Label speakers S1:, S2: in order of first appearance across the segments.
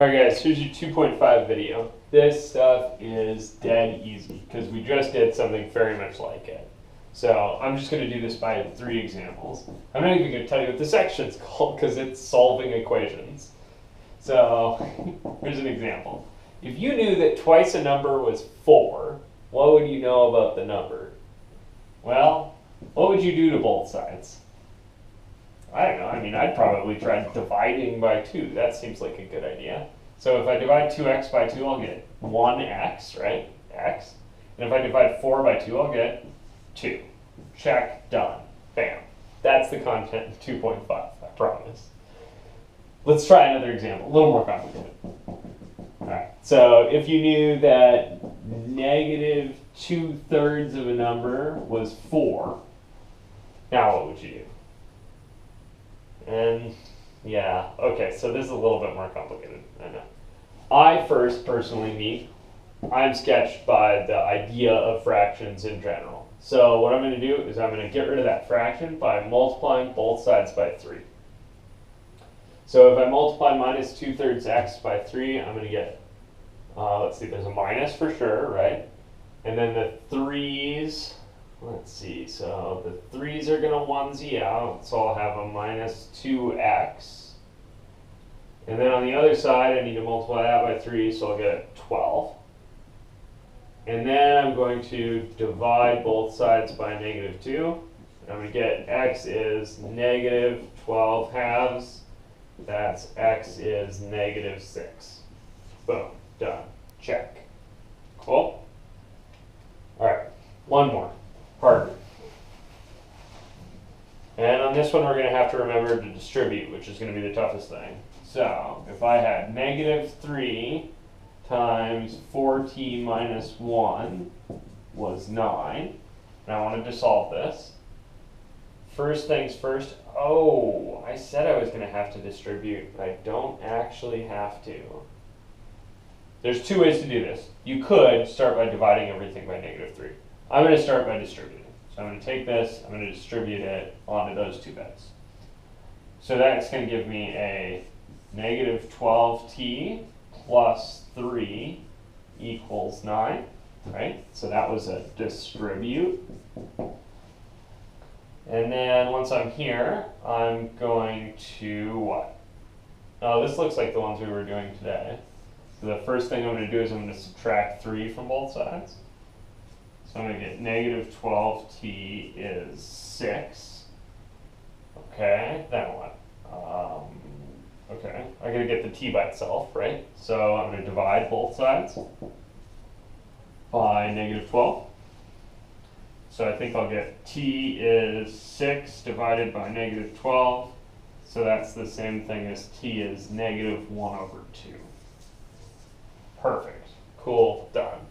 S1: Alright guys, here's your 2.5 video. This stuff is dead easy because we just did something very much like it. So I'm just going to do this by 3 examples. I'm not even going to tell you what the section's called because it's solving equations. So here's an example. If you knew that twice a number was 4, what would you know about the number? Well, what would you do to both sides? I don't know. I mean, I'd probably try dividing by 2. That seems like a good idea. So if I divide 2x by 2, I'll get 1x, right? X. And if I divide 4 by 2, I'll get 2. Check, done. Bam. That's the content of 2.5, I promise. Let's try another example, a little more complicated. Alright, so if you knew that negative 2/3 of a number was 4, now what would you do? And yeah, okay, so this is a little bit more complicated, I know. I first personally I'm sketched by the idea of fractions in general. So what I'm going to do is I'm going to get rid of that fraction by multiplying both sides by 3. So if I multiply minus 2/3 x by 3, I'm going to get, let's see, there's a minus for sure, right? And then the 3's, let's see, so the 3's are going to onesie out, so I'll have a minus 2x. And then on the other side, I need to multiply that by 3, so I'll get 12. And then I'm going to divide both sides by -2. And I'm going to get x is negative 12 halves. That's x is negative 6. Boom, done. Check. Cool? All right, one more. Harder. And on this one, we're going to have to remember to distribute, which is going to be the toughest thing. So if I had -3 times 4t minus 1 was 9, and I wanted to solve this, first things first, I said I was going to have to distribute, but I don't actually have to. There's 2 ways to do this. You could start by dividing everything by -3. I'm going to start by distributing. So I'm going to take this, I'm going to distribute it onto those 2 beds. So that's going to give me a negative 12t plus 3 equals 9, right? So that was a distribute. And then once I'm here, I'm going to what? Oh, this looks like the ones we were doing today. So the first thing I'm going to do is I'm going to subtract 3 from both sides. So I'm going to get negative 12t is 6. Okay, then what? Okay, I'm going to get the t by itself, right? So I'm going to divide both sides by negative 12. So I think I'll get t is 6 divided by negative 12. So that's the same thing as t is negative 1/2. Perfect. Cool. Done.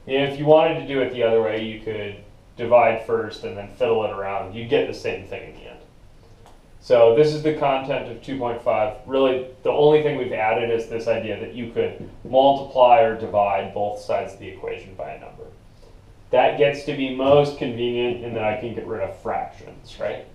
S1: If you wanted to do it the other way, you could divide first and then fiddle it around. You'd get the same thing in the end. So this is the content of 2.5. Really, the only thing we've added is this idea that you could multiply or divide both sides of the equation by a number. That gets to be most convenient in that I can get rid of fractions, right?